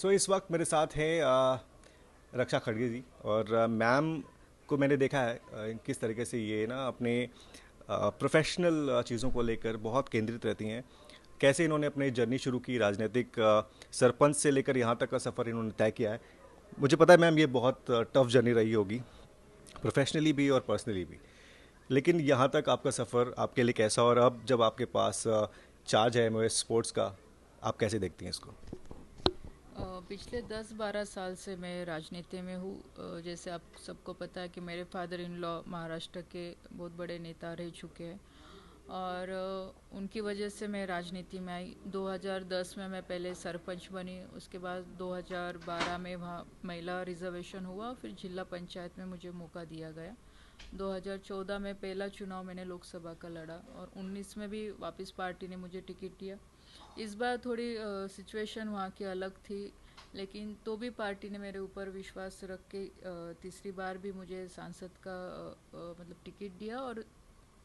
सो इस वक्त मेरे साथ है रक्षा खड़गे जी। और मैम को मैंने देखा है किस तरीके से ये ना अपने प्रोफेशनल चीज़ों को लेकर बहुत केंद्रित रहती हैं। कैसे इन्होंने अपनी जर्नी शुरू की राजनीतिक सरपंच से लेकर यहाँ तक का सफ़र इन्होंने तय किया है। मुझे पता है मैम ये बहुत टफ जर्नी रही होगी, प्रोफेशनली भी और पर्सनली भी। लेकिन यहाँ तक आपका सफ़र आपके लिए कैसा, और अब जब आपके पास चार्ज है एमओएस स्पोर्ट्स का, आप कैसे देखती हैं इसको? पिछले 10-12 साल से मैं राजनीति में हूँ। जैसे आप सबको पता है कि मेरे फादर इन लॉ महाराष्ट्र के बहुत बड़े नेता रह चुके हैं और उनकी वजह से मैं राजनीति में आई। 2010 में मैं पहले सरपंच बनी, उसके बाद 2012 में वहाँ महिला रिजर्वेशन हुआ, फिर जिला पंचायत में मुझे मौका दिया गया। 2014 में पहला चुनाव मैंने लोकसभा का लड़ा और 19 में भी वापस पार्टी ने मुझे टिकट दिया। इस बार थोड़ी सिचुएशन वहाँ की अलग थी, लेकिन तो भी पार्टी ने मेरे ऊपर विश्वास रख के तीसरी बार भी मुझे सांसद का मतलब टिकट दिया और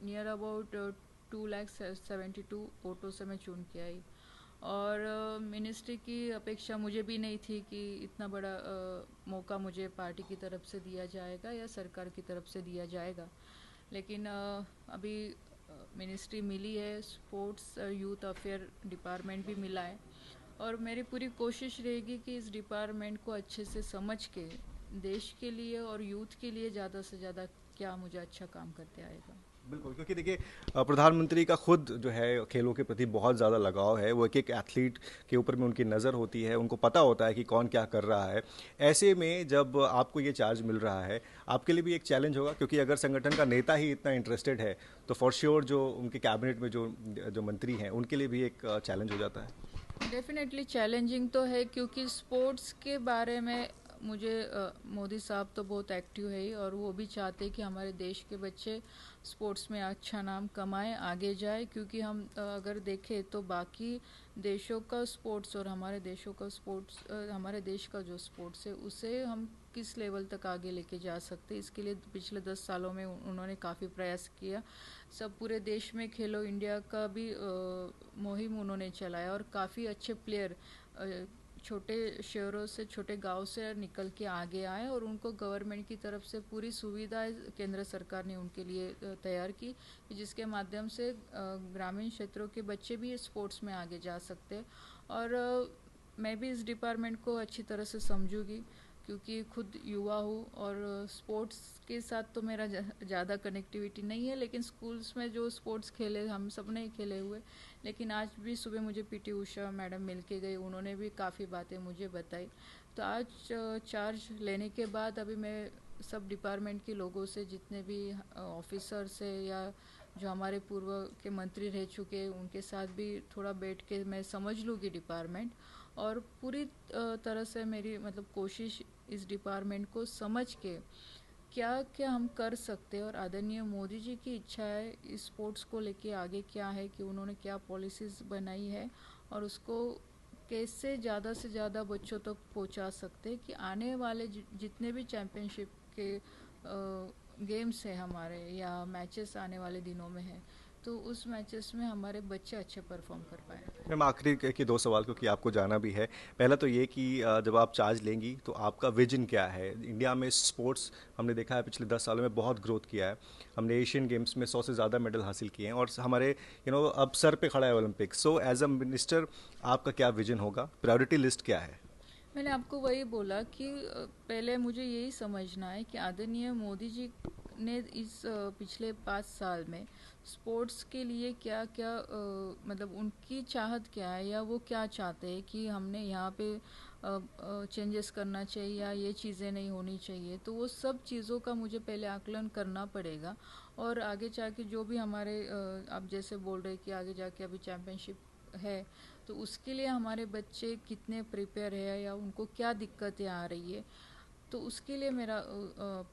नियर अबाउट 2,72,000 वोटों से मैं चुन के आई। और मिनिस्ट्री की अपेक्षा मुझे भी नहीं थी कि इतना बड़ा मौका मुझे पार्टी की तरफ से दिया जाएगा या सरकार की तरफ से दिया जाएगा। लेकिन अभी मिनिस्ट्री मिली है, स्पोर्ट्स यूथ अफेयर डिपार्टमेंट भी मिला है और मेरी पूरी कोशिश रहेगी कि इस डिपार्टमेंट को अच्छे से समझ के देश के लिए और यूथ के लिए ज़्यादा से ज़्यादा क्या मुझे अच्छा काम करते आएगा। बिल्कुल, क्योंकि देखिए प्रधानमंत्री का खुद जो है खेलों के प्रति बहुत ज़्यादा लगाव है। वो एक एक एथलीट के ऊपर में उनकी नज़र होती है, उनको पता होता है कि कौन क्या कर रहा है। ऐसे में जब आपको ये चार्ज मिल रहा है, आपके लिए भी एक चैलेंज होगा, क्योंकि अगर संगठन का नेता ही इतना इंटरेस्टेड है तो फॉर श्योर जो उनके कैबिनेट में जो जो मंत्री हैं उनके लिए भी एक चैलेंज हो जाता है। डेफिनेटली चैलेंजिंग तो है, क्योंकि स्पोर्ट्स के बारे में मुझे मोदी साहब तो बहुत एक्टिव है ही और वो भी चाहते हैं कि हमारे देश के बच्चे स्पोर्ट्स में अच्छा नाम कमाएं, आगे जाए। क्योंकि हम अगर देखें तो बाकी देशों का स्पोर्ट्स और हमारे देशों का स्पोर्ट्स, हमारे देश का जो स्पोर्ट्स है उसे हम किस लेवल तक आगे लेके जा सकते हैं, इसके लिए पिछले 10 सालों में उन्होंने काफ़ी प्रयास किया। सब पूरे देश में खेलो इंडिया का भी मुहिम उन्होंने चलाया और काफ़ी अच्छे प्लेयर छोटे शहरों से, छोटे गांव से निकल के आगे आए और उनको गवर्नमेंट की तरफ से पूरी सुविधाएं केंद्र सरकार ने उनके लिए तैयार की, जिसके माध्यम से ग्रामीण क्षेत्रों के बच्चे भी स्पोर्ट्स में आगे जा सकते हैं। और मैं भी इस डिपार्टमेंट को अच्छी तरह से समझूंगी, क्योंकि खुद युवा हूँ और स्पोर्ट्स के साथ तो मेरा ज़्यादा कनेक्टिविटी नहीं है। लेकिन स्कूल्स में जो स्पोर्ट्स खेले हम सब ने खेले हुए। लेकिन आज भी सुबह मुझे पीटी उषा मैडम मिल के गई, उन्होंने भी काफ़ी बातें मुझे बताई। तो आज चार्ज लेने के बाद अभी मैं सब डिपार्टमेंट के लोगों से, जितने भी ऑफिसर्स है या जो हमारे पूर्व के मंत्री रह चुके हैं, उनके साथ भी थोड़ा बैठ के मैं समझ लूँगी डिपार्टमेंट। और पूरी तरह से मेरी मतलब कोशिश इस डिपार्टमेंट को समझ के क्या क्या हम कर सकते हैं। और आदरणीय मोदी जी की इच्छा है इस स्पोर्ट्स को लेके आगे क्या है, कि उन्होंने क्या पॉलिसीज़ बनाई है और उसको कैसे ज़्यादा से ज़्यादा बच्चों तक पहुंचा सकते हैं, कि आने वाले जितने भी चैम्पियनशिप के गेम्स हैं हमारे या मैचेस आने वाले दिनों में है, तो उस मैचेस में हमारे बच्चे अच्छे परफॉर्म कर पाए। मैम आखिरी के दो सवाल, क्योंकि आपको जाना भी है। पहला तो ये कि जब आप चार्ज लेंगी तो आपका विजन क्या है इंडिया में? स्पोर्ट्स हमने देखा है पिछले 10 सालों में बहुत ग्रोथ किया है। हमने एशियन गेम्स में 100 से ज़्यादा मेडल हासिल किए हैं और हमारे अब सर पे खड़ा है Olympics. So as a minister आपका क्या विजन होगा, प्रायोरिटी लिस्ट क्या है? मैंने आपको वही बोला कि पहले मुझे यही समझना है कि आदरणीय मोदी जी ने इस पिछले 5 साल में स्पोर्ट्स के लिए क्या क्या मतलब उनकी चाहत क्या है, या वो क्या चाहते हैं कि हमने यहाँ पे चेंजेस करना चाहिए या ये चीज़ें नहीं होनी चाहिए। तो वो सब चीज़ों का मुझे पहले आकलन करना पड़ेगा। और आगे जाके जो भी हमारे आप जैसे बोल रहे कि आगे जाके अभी चैम्पियनशिप है, तो उसके लिए हमारे बच्चे कितने प्रिपेयर है या उनको क्या दिक्कतें आ रही है, तो उसके लिए मेरा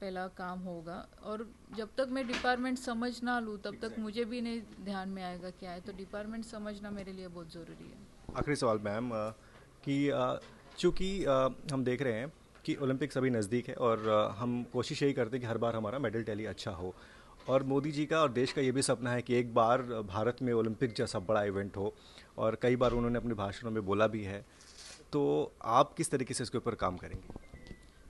पहला काम होगा। और जब तक मैं डिपार्टमेंट समझ ना लूँ तब तक मुझे भी नहीं ध्यान में आएगा क्या है। तो डिपार्टमेंट समझना मेरे लिए बहुत ज़रूरी है। आखिरी सवाल मैम, कि चूँकि हम देख रहे हैं कि ओलंपिक्स अभी नज़दीक है और हम कोशिश यही करते हैं कि हर बार हमारा मेडल टैली अच्छा हो। और मोदी जी का और देश का ये भी सपना है कि एक बार भारत में ओलंपिक जैसा बड़ा इवेंट हो, और कई बार उन्होंने अपने भाषणों में बोला भी है। तो आप किस तरीके से इसके ऊपर काम करेंगे?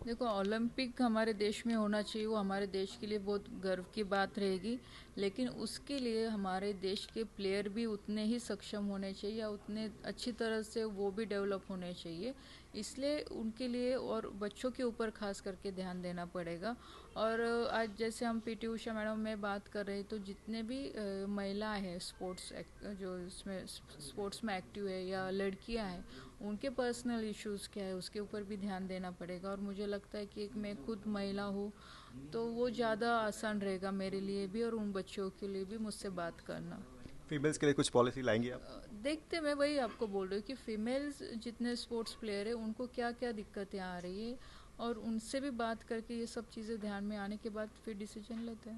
देखो, ओलंपिक हमारे देश में होना चाहिए, वो हमारे देश के लिए बहुत गर्व की बात रहेगी। लेकिन उसके लिए हमारे देश के प्लेयर भी उतने ही सक्षम होने चाहिए या उतने अच्छी तरह से वो भी डेवलप होने चाहिए। इसलिए उनके लिए और बच्चों के ऊपर खास करके ध्यान देना पड़ेगा। और आज जैसे हम पीटी उषा मैडम में बात कर रहे हैं, तो जितने भी महिला है जो इसमें स्पोर्ट्स में एक्टिव है या लड़कियां हैं, उनके पर्सनल इश्यूज़ क्या है उसके ऊपर भी ध्यान देना पड़ेगा। और मुझे लगता है कि एक मैं खुद महिला हूँ, तो वो ज़्यादा आसान रहेगा मेरे लिए भी और उन बच्चों के लिए भी मुझसे बात करना। फीमेल्स के लिए कुछ पॉलिसी लाएंगे आप? देखते, मैं वही आपको बोल रही हूँ कि फीमेल्स जितने स्पोर्ट्स प्लेयर है उनको क्या क्या दिक्कतें आ रही है, और उनसे भी बात करके ये सब चीज़ें ध्यान में आने के बाद फिर डिसीजन लेते हैं।